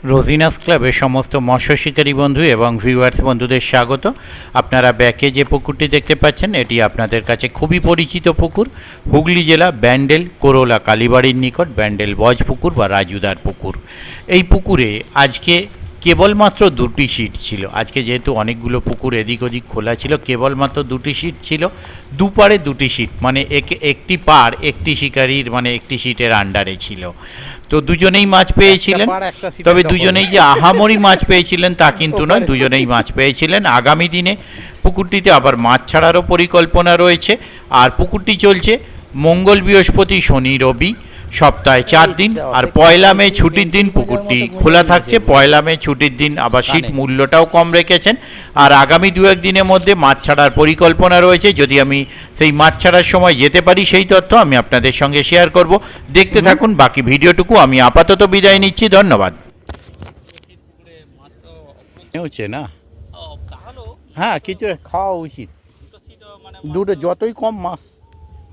রোজিনাস ক্লাবের সমস্ত মৎস্য শিকারী বন্ধু এবং ভিউয়ার্স বন্ধুদের স্বাগত। আপনারা ব্যাকে যে পুকুরটি দেখতে পাচ্ছেন এটি আপনাদের কাছে খুবই পরিচিত পুকুর। হুগলি জেলা ব্যান্ডেল কোরোলা কালীবাড়ির নিকট ব্যান্ডেল বজ পুকুর বা রাজুদার পুকুর। এই পুকুরে আজকে কেবলমাত্র দুটি সিট ছিল। আজকে যেহেতু অনেকগুলো পুকুর এদিক ওদিক খোলা ছিল, কেবলমাত্র দুটি সিট ছিল। দুপারে দুটি সিট, মানে একটি পার একটি শিকারীর মানে একটি সিটের আন্ডারে ছিল। তো দুজনেই মাছ পেয়েছিলেন, তবে দুজনেই যে আহামরি মাছ পেয়েছিলেন তা কিন্তু নয়, দুজনেই মাছ পেয়েছিলেন। আগামী দিনে পুকুরটিতে আবার মাছ ছাড়ারও পরিকল্পনা রয়েছে। আর পুকুরটি চলছে মঙ্গল, বৃহস্পতি, শনি, রবি, সপ্তাহে 4 দিন। আর পয়লা মে ছুটির দিন পুকুরটি খোলা থাকছে। পয়লা মে ছুটির দিন আবার সিট মূল্যটাও কম রেখেছেন। আর আগামী 2-1 দিনের মধ্যে মাছ ছাড়ার পরিকল্পনা রয়েছে। যদি আমি সেই মাছ ছাড়ার সময় যেতে পারি সেই তথ্য আমি আপনাদের সঙ্গে শেয়ার করব। দেখতে থাকুন বাকি ভিডিওটুকু। আমি আপাতত বিদায় নিচ্ছি, ধন্যবাদ। হচ্ছে না, হ্যাঁ কিছু খাওয়া উচিত। দুটো যতই কম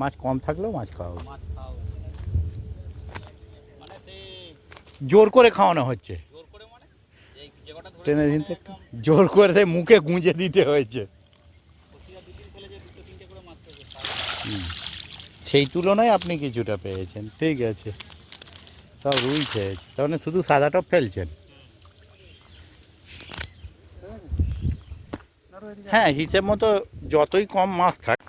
মাছ কম থাকলেও মাছ খাওয়া উচিত। জোর করে খাওয়ানো হচ্ছে, টেনে দিন তো একটু জোর করে মুখে গুঁজে দিতে হয়েছে। সেই তুলনায় আপনি কিছুটা পেয়েছেন, ঠিক আছে। সব রুই খেয়েছে, তার মানে শুধু সাদা টপ ফেলছেন। হ্যাঁ, হিসেব মতো যতই কম মাছ থাক।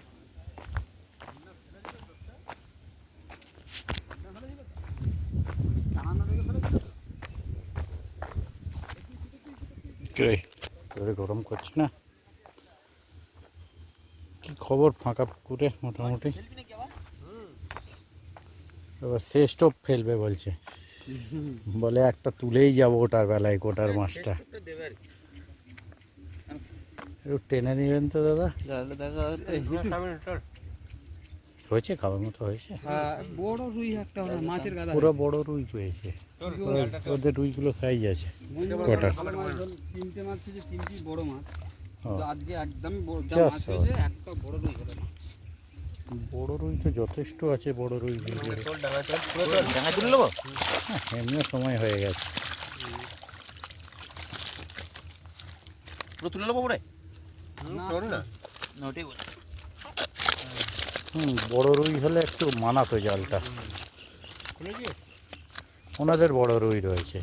গরম করছে না? কি খবর ফাঁকা পুকুরে? মোটামুটি এবার শেষ টোপ ফেলবে বলছে, বলে একটা তুলেই যাবো ওটার বেলায়, গোটার মাছটা একটু টেনে দিবেন তো দাদা। হয়েছে, খাবার মতো হয়েছে। বড় রুই একটা মাছের গাদা, পুরো বড় রুই পেয়েছে। ওদের রুইগুলো সাইজ আছে কটা? 3টে মাছ থেকে 3টি বড় মাছ। আজকে একদমই বড় মাছ আচ্ছা, হয়েছে, একটা বড় রুই হলো না। বড় রুই তো যথেষ্ট আছে, বড় রুই এমনিও সময় হয়ে গেছে। তুলে নেবো পরে বড় রুই হলে একটু মানাতো জালটা। ওনাদের বড় রুই রয়েছে,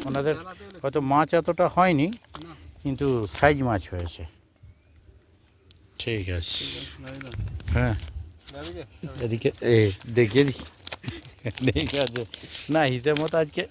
ওনাদের হয়তো মাছ এতটা হয়নি কিন্তু সাইজ মাছ হয়েছে। ঠিক আছে, হ্যাঁ এদিকে দেখিয়ে দিই। ঠিক আছে, না হিসেব মতো আজকে